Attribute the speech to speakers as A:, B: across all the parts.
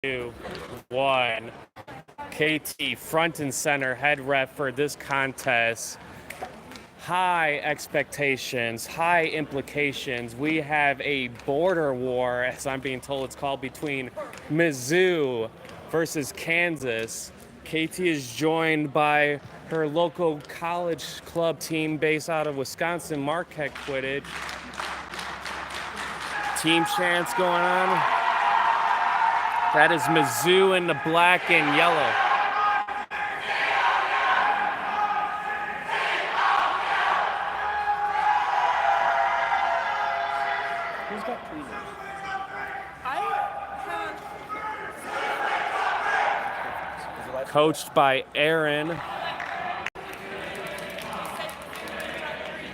A: 2, 1. KT front and center head ref for this contest. High expectations, high implications. We have a border war, as I'm being told it's called, between Mizzou versus Kansas. KT is joined by her local college club team based out of Wisconsin, Marquette Quidditch. Team chants going on. That is Mizzou in the black and yellow. Who's got tweezers? Coached by Aaron.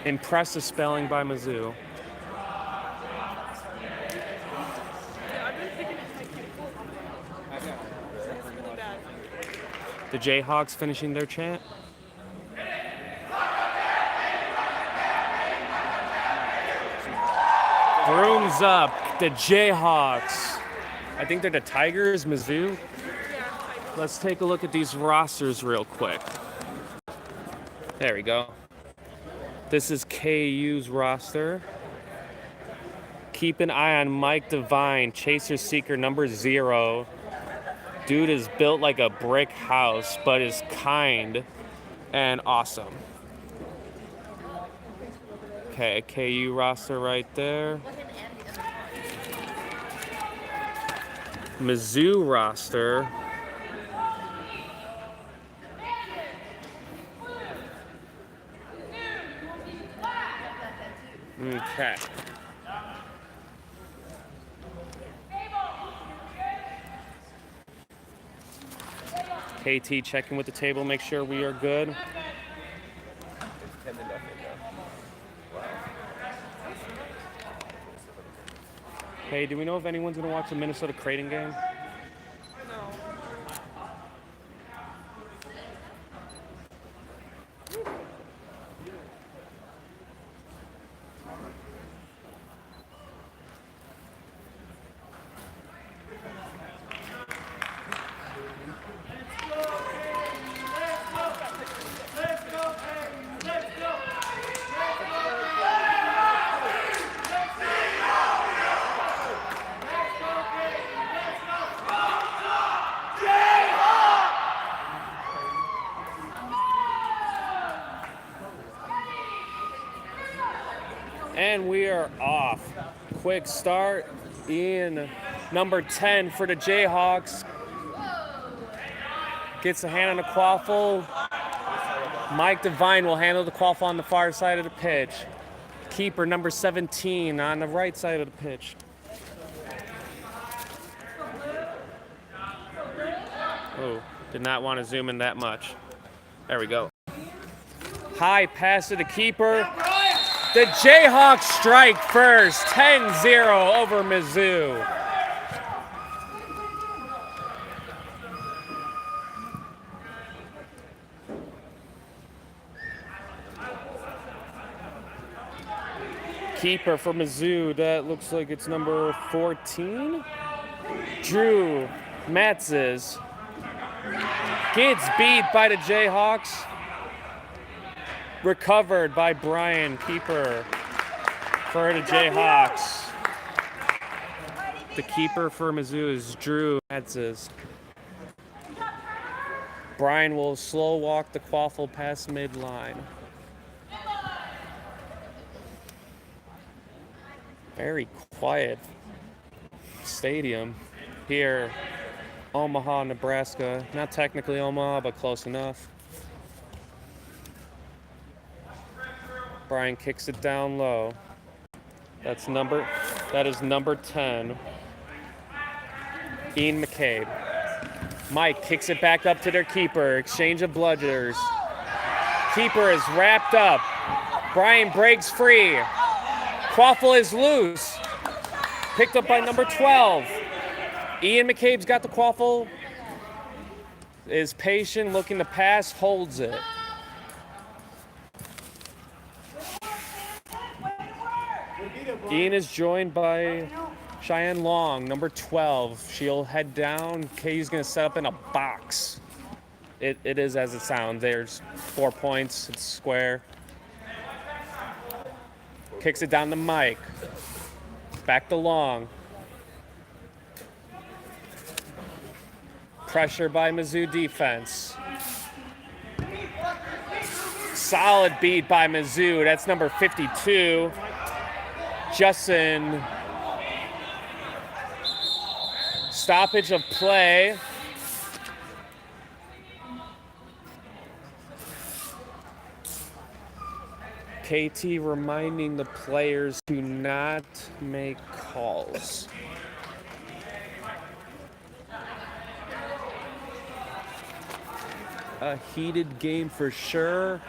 A: Impressive spelling by Mizzou. The Jayhawks finishing their chant. Brooms up, the Jayhawks. I think they're the Tigers, Mizzou. Let's take a look at these rosters real quick. There we go. This is KU's roster. Keep an eye on Mike Devine, Chaser Seeker number 0. Dude is built like a brick house, but is kind and awesome. Okay, KU roster right there. Mizzou roster. Okay. KT checking with the table, make sure we are good. Hey, do we know if anyone's gonna watch the Minnesota Creighton game? And we are off. Quick start in number 10 for the Jayhawks. Gets a hand on the quaffle. Mike Devine will handle the quaffle on the far side of the pitch. Keeper number 17 on the right side of the pitch. Oh, did not want to zoom in that much. There we go. High pass to the keeper. The Jayhawks strike first, 10-0 over Mizzou. Keeper for Mizzou, that looks like it's number 14. Drew Matzes gets beat by the Jayhawks. Recovered by Brian, keeper for the Jayhawks. The keeper for Mizzou is Drew Matzes. Brian will slow walk the quaffle past midline. Very quiet stadium here, Omaha, Nebraska. Not technically Omaha, but close enough. Brian kicks it down low. That is number 10. Ian McCabe. Mike kicks it back up to their keeper. Exchange of bludgers. Keeper is wrapped up. Brian breaks free. Quaffle is loose. Picked up by number 12. Ian McCabe's got the quaffle. Is patient, looking to pass, holds it. Ian is joined by Cheyenne Long, number 12. She'll head down. KU's going to set up in a box. It is as it sounds. There's 4 points. It's square. Kicks it down to Mike. Back to Long. Pressure by Mizzou defense. Solid beat by Mizzou. That's number 52. Justin. Stoppage of play. KT reminding the players to not make calls. A heated game for sure.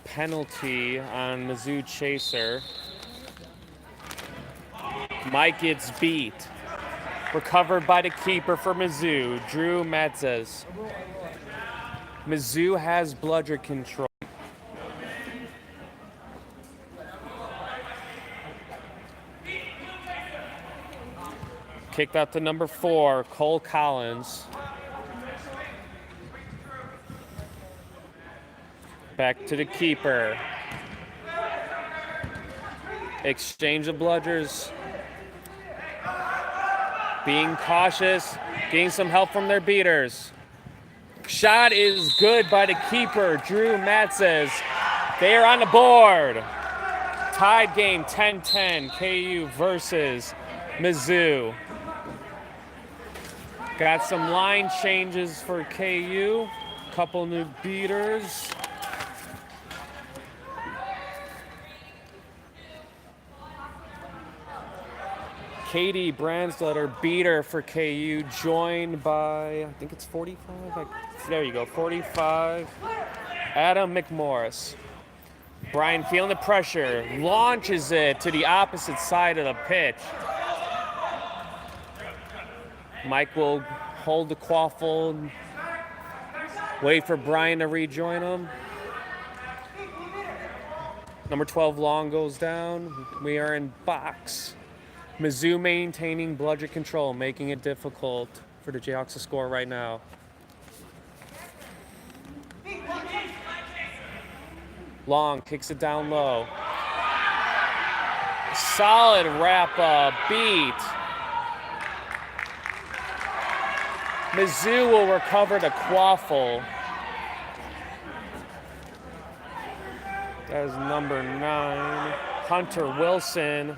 A: Penalty on Mizzou Chaser. Mike gets beat. Recovered by the keeper for Mizzou, Drew Matzes. Mizzou has bludger control. Kicked out to number 4, Cole Collins. Back to the keeper. Exchange of bludgers. Being cautious, getting some help from their beaters. Shot is good by the keeper, Drew Matzes. They are on the board. Tied game 10-10, KU versus Mizzou. Got some line changes for KU. Couple new beaters. Katie Bransletter, beater for KU, joined by, I think it's 45. There you go, 45. Adam McMorris. Brian feeling the pressure, launches it to the opposite side of the pitch. Mike will hold the quaffle, wait for Brian to rejoin him. Number 12 Long goes down. We are in box. Mizzou maintaining bludger control, making it difficult for the Jayhawks to score right now. Long kicks it down low. Solid wrap-up beat. Mizzou will recover the quaffle. That is number 9, Hunter Wilson.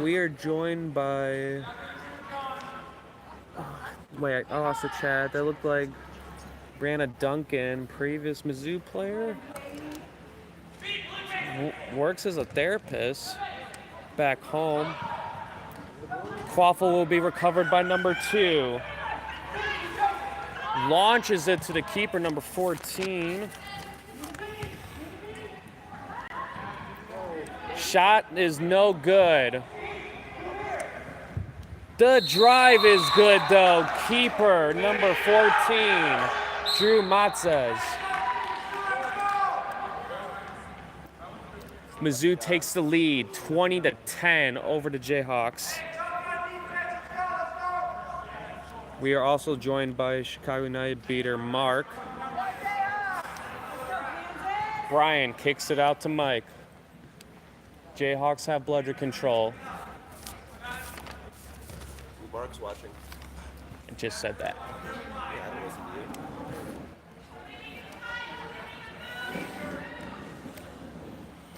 A: We are joined by, wait, I lost the chat. That looked like Brianna Duncan, previous Mizzou player. Works as a therapist back home. Quaffle will be recovered by number 2. Launches it to the keeper, number 14. Shot is no good. The drive is good, though. Keeper, number 14, Drew Matzes. Mizzou takes the lead, 20-10 over the Jayhawks. We are also joined by Chicago United beater Mark. Brian kicks it out to Mike. Jayhawks have bludger control.
B: Mark's watching.
A: I just said that.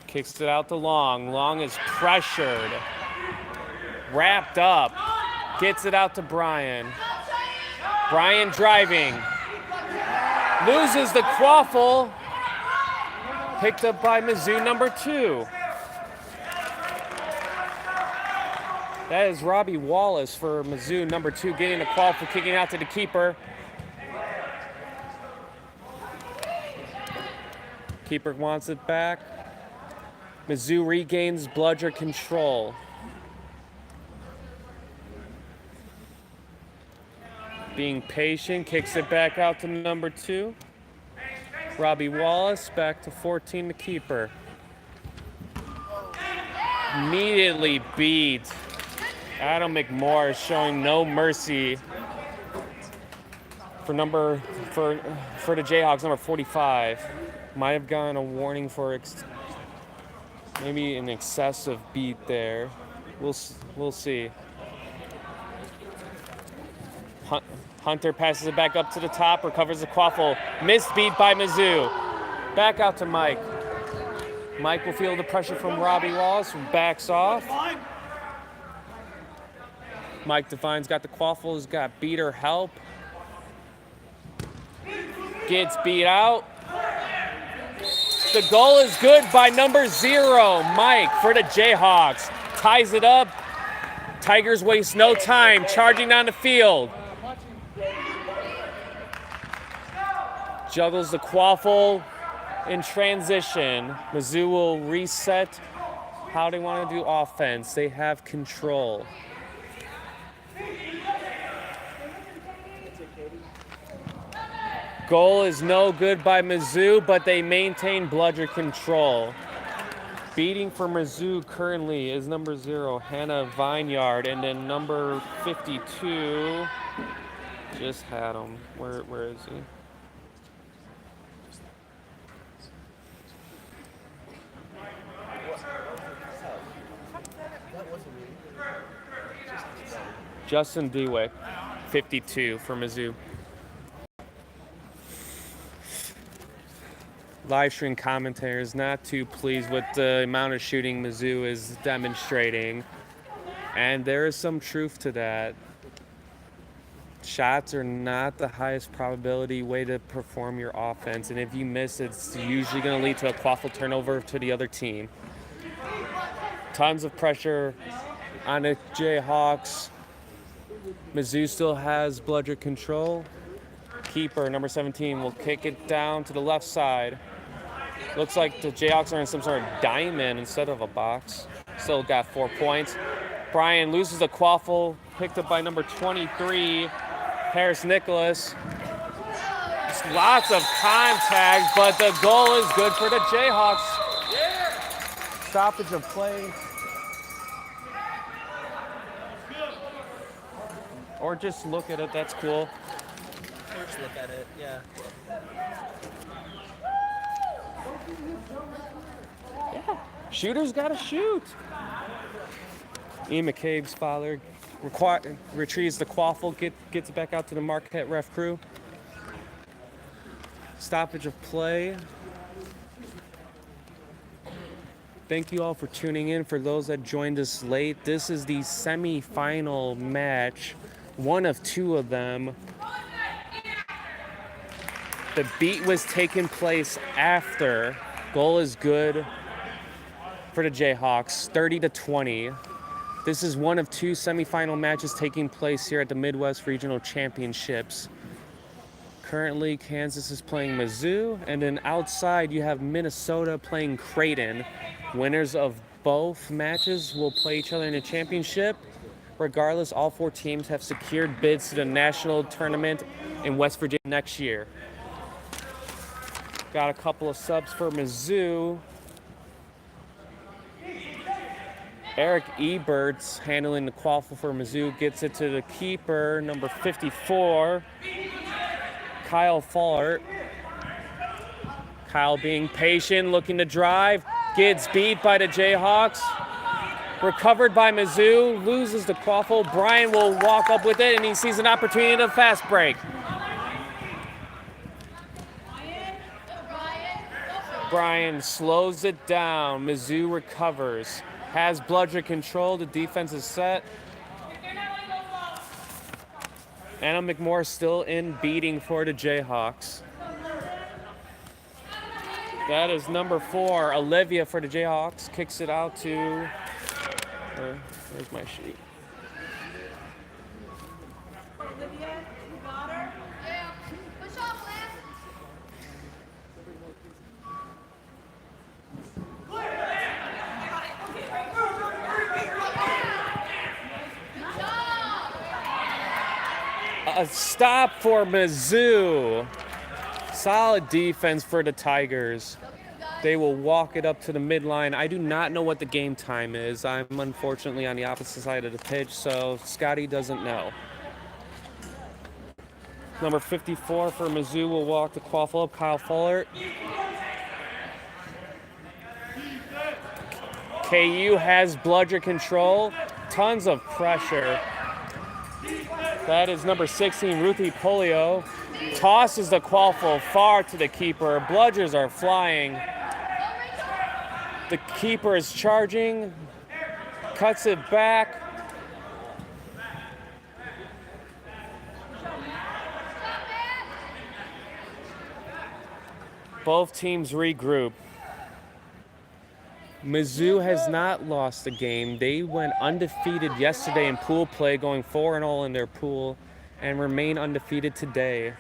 A: Kicks it out to Long. Long is pressured. Wrapped up. Gets it out to Brian. Brian driving. Loses the quaffle. Picked up by Mizzou number 2. That is Robbie Wallace for Mizzou number 2, getting the quaffle, kicking out to the keeper. Keeper wants it back. Mizzou regains bludger control. Being patient, kicks it back out to number 2. Robbie Wallace back to 14, the keeper. Immediately beat. Adam McMorris showing no mercy for the Jayhawks, number 45. Might have gotten a warning for maybe an excessive beat there. We'll see. Hunter passes it back up to the top, recovers the quaffle. Missed beat by Mizzou. Back out to Mike. Mike will feel the pressure from Robbie Wallace, who backs off. Mike Devine's got the quaffle, has got beater help. Gets beat out. The goal is good by number 0, Mike, for the Jayhawks. Ties it up. Tigers waste no time, charging down the field. Juggles the quaffle in transition. Mizzou will reset how they want to do offense. They have control. Goal is no good by Mizzou, but they maintain bludger control. Beating for Mizzou currently is number 0, Hannah Vineyard, and then number 52 just had him. Where is he? Justin Dewick, 52 for Mizzou. Live stream commentators not too pleased with the amount of shooting Mizzou is demonstrating. And there is some truth to that. Shots are not the highest probability way to perform your offense. And if you miss, it's usually going to lead to a quaffle turnover to the other team. Tons of pressure on the Jayhawks. Mizzou still has bludger control. Keeper, number 17, will kick it down to the left side. Looks like the Jayhawks are in some sort of diamond instead of a box. Still got 4 points. Brian loses the quaffle, picked up by number 23, Harris Nicholas. Lots of contact, but the goal is good for the Jayhawks. Stoppage of play. Or just look at it, that's cool.
B: Or just look at it, yeah.
A: Yeah, shooter's gotta shoot. Ian McCabe's father retrieves the quaffle, gets it back out to the Marquette ref crew. Stoppage of play. Thank you all for tuning in. For those that joined us late, this is the semifinal match, one of 2 of them. The beat was taking place after. Goal is good for the Jayhawks, 30-20. This is one of 2 semifinal matches taking place here at the Midwest Regional Championships. Currently, Kansas is playing Mizzou, and then outside you have Minnesota playing Creighton. Winners of both matches will play each other in a championship. Regardless, all 4 teams have secured bids to the national tournament in West Virginia next year. Got a couple of subs for Mizzou. Eric Eberts handling the quaffle for Mizzou, gets it to the keeper, number 54, Kyle Fallert. Kyle being patient, looking to drive, gets beat by the Jayhawks. Recovered by Mizzou, loses the quaffle. Brian will walk up with it, and he sees an opportunity to fast break. Brian slows it down. Mizzou recovers. Has bludger control. The defense is set. Anna McMoore still in beating for the Jayhawks. That is number 4, Olivia for the Jayhawks. Kicks it out to, where's my sheet?
C: Olivia, you got her? Yeah. Push off, Lance.
A: A stop for Mizzou. Solid defense for the Tigers. They will walk it up to the midline. I do not know what the game time is. I'm unfortunately on the opposite side of the pitch, so Scotty doesn't know. Number 54 for Mizzou will walk the quaffle up, Kyle Fullert. KU has bludger control. Tons of pressure. That is number 16, Ruthie Polio. Tosses the quaffle far to the keeper. Bludgers are flying. The keeper is charging. Cuts it back. Both teams regroup. Mizzou has not lost a game. They went undefeated yesterday in pool play, going 4-0 in their pool, and remain undefeated today.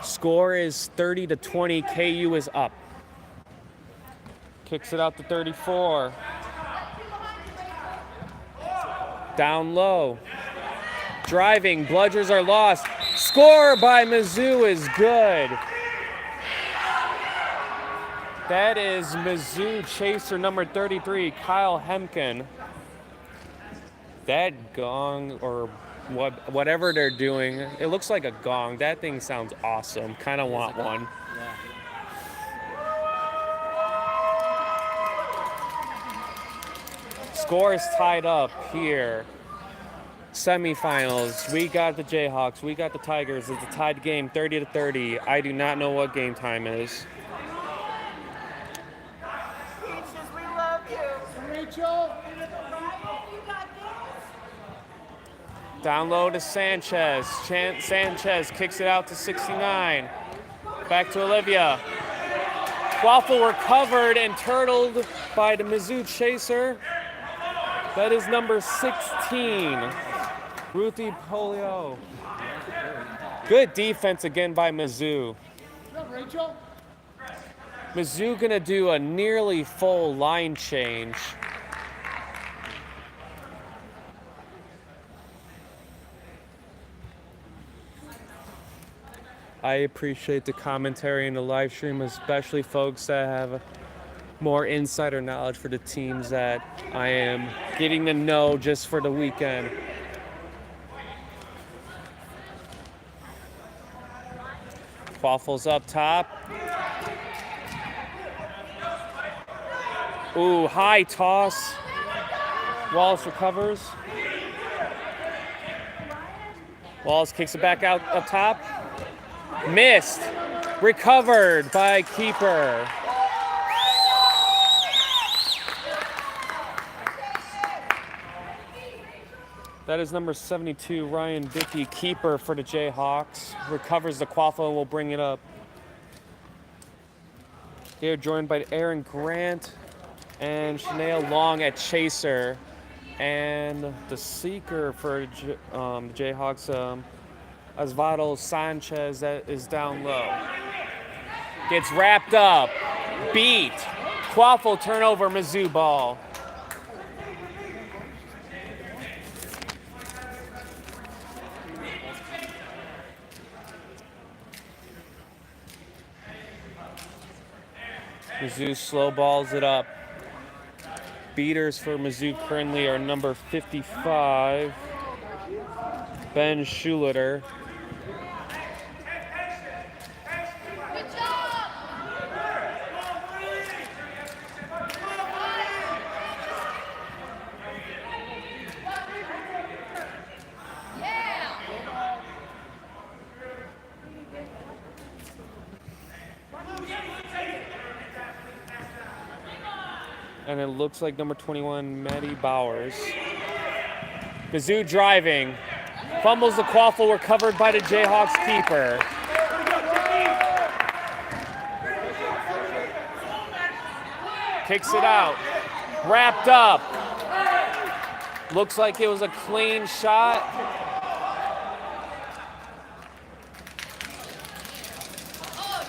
A: Score is 30-20. KU is up. Kicks it out to 34. Down low. Driving. Bludgers are lost. Score by Mizzou is good. That is Mizzou chaser number 33, Kyle Hemken. That gong, or whatever they're doing, it looks like a gong. That thing sounds awesome. Kind of want one.
B: Yeah.
A: Score is tied up here. Semifinals. We got the Jayhawks. We got the Tigers. It's a tied game, 30-30. I do not know what game time is.
C: We love you. Rachel.
A: Down low to Sanchez. Sanchez kicks it out to 69. Back to Olivia. Waffle recovered and turtled by the Mizzou chaser. That is number 16, Ruthie Polio. Good defense again by Mizzou. Mizzou gonna do a nearly full line change. I appreciate the commentary in the live stream, especially folks that have more insider knowledge for the teams that I am getting to know just for the weekend. Waffles up top. Ooh, high toss. Wallace recovers. Wallace kicks it back out up top. Missed. Recovered by keeper. That is number 72, Ryan Dickey, keeper for the Jayhawks. Recovers the quaffle and will bring it up. They are joined by Aaron Grant and Shanae Long at chaser. And the seeker for the Jayhawks, Osvaldo Sanchez, that is down low. Gets wrapped up. Beat. Quaffle turnover, Mizzou ball. Mizzou slow balls it up. Beaters for Mizzou currently are number 55, Ben Schuleter. And it looks like number 21, Maddie Bowers. Mizzou driving. Fumbles the quaffle, recovered by the Jayhawks keeper. Kicks it out. Wrapped up. Looks like it was a clean shot.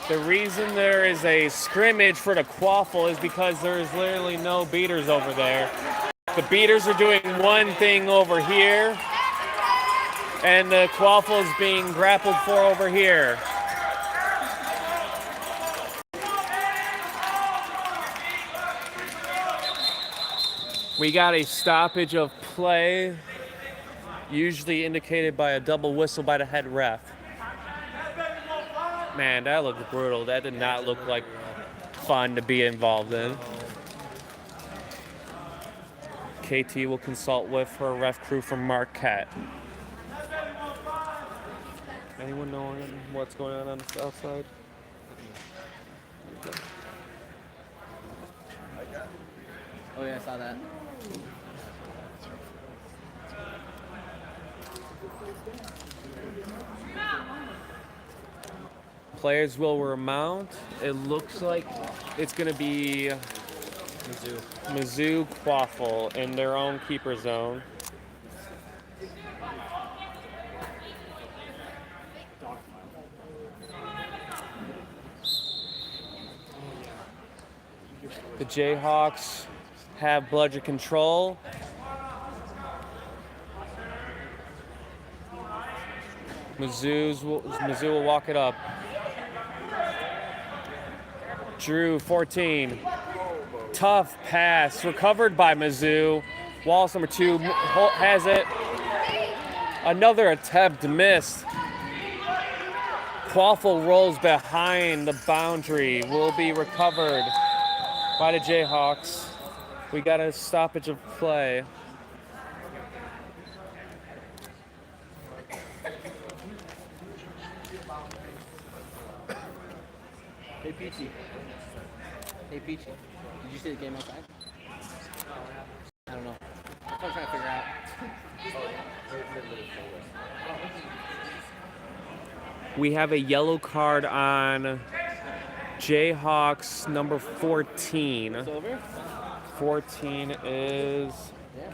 A: The reason there is a scrimmage for the quaffle is because there is literally no beaters over there. The beaters are doing one thing over here, and the quaffle is being grappled for over here. We got a stoppage of play, usually indicated by a double whistle by the head ref. Man, that looked brutal. That did not look like fun to be involved in. KT will consult with her ref crew from Marquette. Anyone know what's going on the south side?
B: Oh yeah, I saw that.
A: Players will remount. It looks like it's going to be Mizzou quaffle in their own keeper zone. The Jayhawks have bludger control. Mizzou will walk it up. Drew, 14. Tough pass, recovered by Mizzou. Wallace, number 2, has it. Another attempt missed. Quaffle rolls behind the boundary. Will be recovered by the Jayhawks. We got a stoppage of play.
B: Hey Peachy. Hey Peachy. Did you see the game outside? I don't know. That's what I'm trying to figure out.
A: We have a yellow card on Jayhawks number 14.
B: It's over?
A: 14 is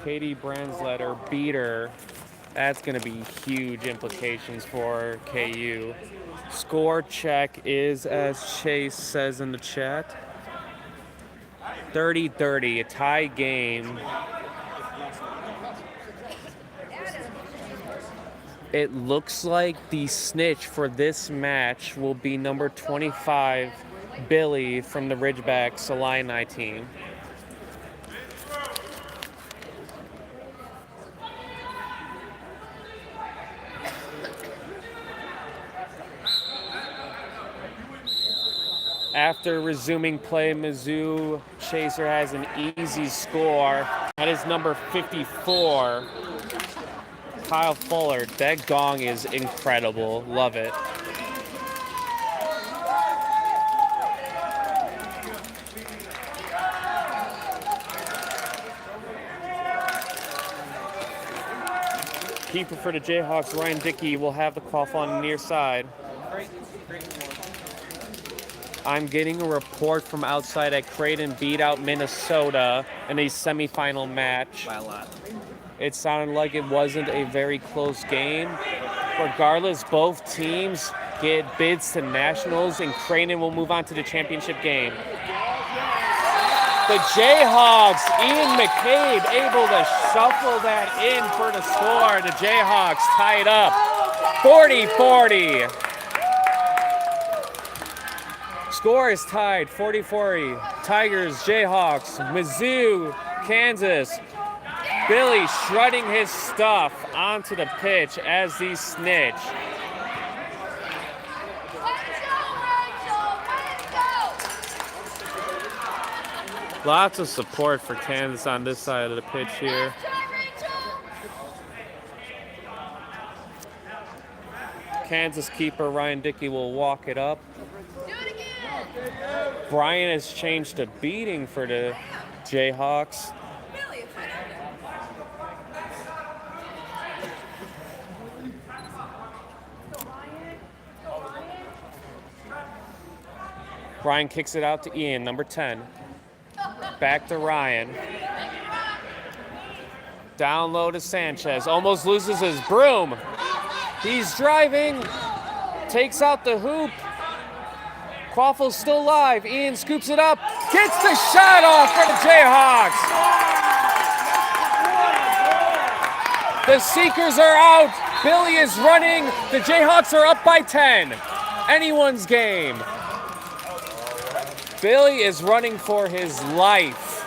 A: Katie Bransletter, beater. That's going to be huge implications for KU. Score check is, as Chase says in the chat, 30-30, a tie game. It looks like the snitch for this match will be number 25, Billy from the Ridgebacks Illini team. After resuming play, Mizzou Chaser has an easy score. That is number 54, Kyle Fuller. That gong is incredible. Love it. Keeper for the Jayhawks, Ryan Dickey, will have the quaff on the near side. I'm getting a report from outside that Creighton beat out Minnesota in a semifinal match.
B: By a lot.
A: It sounded like it wasn't a very close game. Regardless, both teams get bids to nationals, and Creighton will move on to the championship game. The Jayhawks, Ian McCabe, able to shuffle that in for the score. The Jayhawks tie it up, 40-40. Score is tied, 40-40. Tigers, Jayhawks, Mizzou, Kansas. Billy shredding his stuff onto the pitch as the snitch. Lots of support for Kansas on this side of the pitch here. Kansas keeper Ryan Dickey will walk it up. Brian has changed a beating for the Jayhawks. Ryan kicks it out to Ian, number 10. Back to Ryan. Down low to Sanchez. Almost loses his broom. He's driving. Takes out the hoop. Quaffle's still live. Ian scoops it up. Gets the shot off for the Jayhawks. The Seekers are out. Billy is running. The Jayhawks are up by 10. Anyone's game. Billy is running for his life.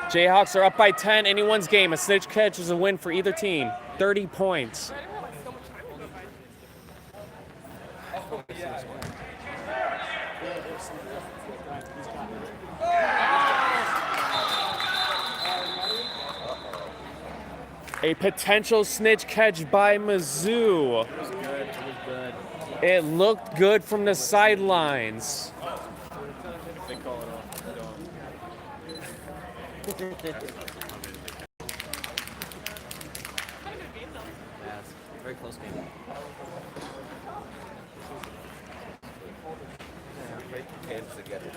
A: Jayhawks are up by 10. Anyone's game. A snitch catch is a win for either team. 30 points. A potential snitch catch by Mizzou. It looked good from the sidelines.
D: They call it off.
B: Very close game.
D: Hands together.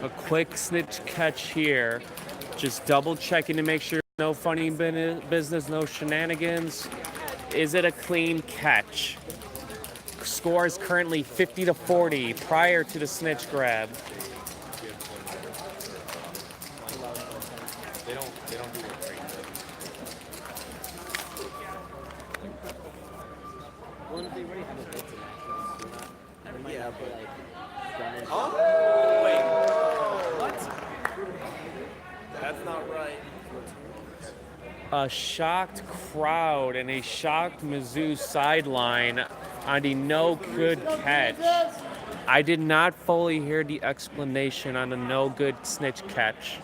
A: A quick snitch catch here. Just double checking to make sure no funny business, no shenanigans. Is it a clean catch? Score is currently 50-40 prior to the snitch grab.
D: They don't do it great.
B: Well, if they already have a bit to match,
D: Yeah, but
B: like done it.
D: oh wait, what? That's not right.
A: A shocked crowd and a shocked Mizzou sideline on the no good catch. I did not fully hear the explanation on the no good snitch catch.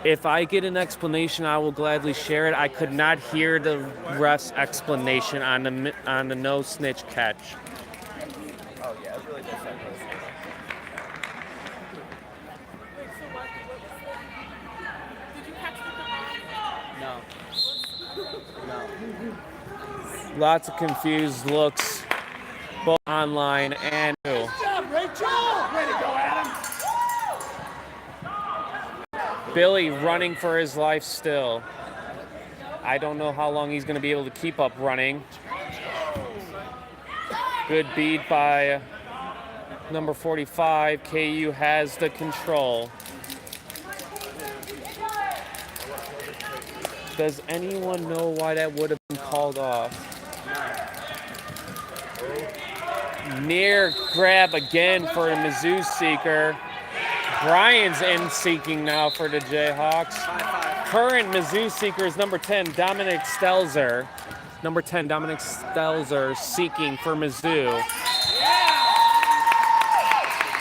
A: If I get an explanation, I will gladly share it. I could not hear the ref's explanation on the no snitch catch.
D: Oh yeah, it's really just like
B: No. No.
A: Lots of confused looks, both online and new. Billy running for his life still. I don't know how long he's going to be able to keep up running. Good beat by number 45. KU has the control. Does anyone know why that would have been called off? Near grab again for a Mizzou seeker. Brian's in seeking now for the Jayhawks. Current Mizzou seeker is number 10, Dominic Stelzer. Number 10, Dominic Stelzer seeking for Mizzou.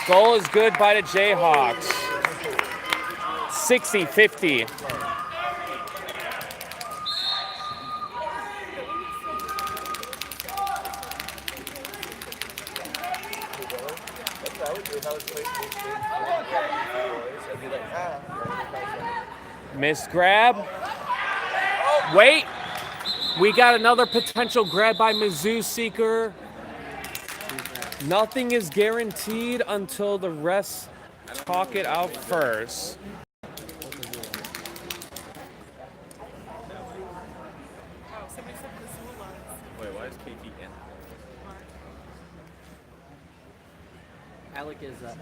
A: Goal is good by the Jayhawks. 60-50. Missed grab. Wait. We got another potential grab by Mizzou seeker. Nothing is guaranteed until the refs talk it out first.
D: wait, why is KT in?
B: Alec is LAR.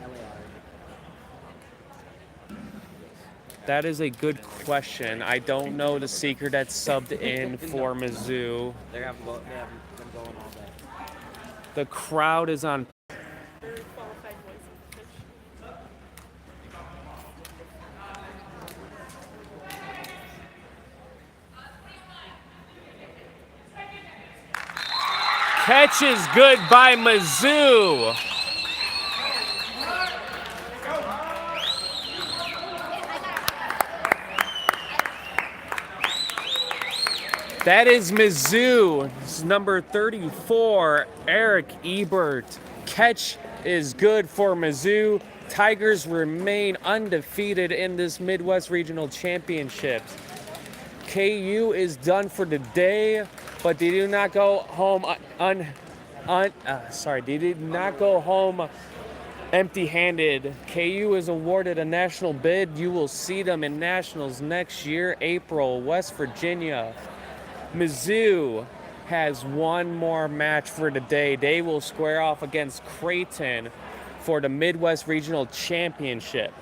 A: That is a good question. I don't know the seeker that's subbed in for Mizzou.
B: They have been going all day.
A: The crowd is on. Catch is good by Mizzou. That is Mizzou. This is number 34, Eric Ebert. Catch is good for Mizzou. Tigers remain undefeated in this Midwest Regional Championships. KU is done for the day, but they do not go home they did not go home empty-handed. KU is awarded a national bid. You will see them in nationals next year, April, West Virginia. Mizzou has one more match for the day. They will square off against Creighton for the Midwest Regional Championship.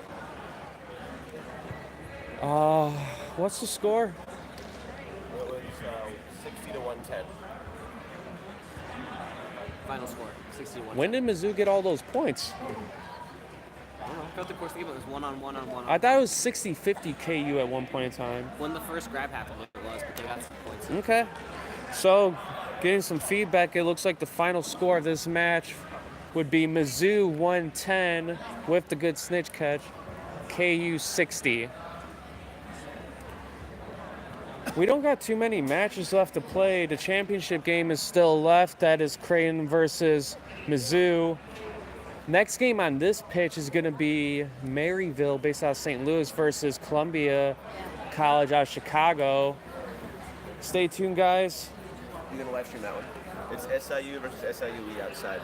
A: What's the score?
D: It was 60 to 110.
B: Final score, 61.
A: When did Mizzou get all those points?
B: I don't know. Throughout the course of the game, it was one-on-one-on-one.
A: I thought it was 60-50 KU at one point in time.
B: When the first grab happened, it was, but they got some points.
A: Okay. So, getting some feedback, it looks like the final score of this match would be Mizzou 110 with the good snitch catch, KU 60. We don't got too many matches left to play. The championship game is still left. That is Creighton versus Mizzou. Next game on this pitch is going to be Maryville, based out of St. Louis, versus Columbia College out of Chicago. Stay tuned, guys.
D: You're going to live stream that one. It's SIU versus SIU outside.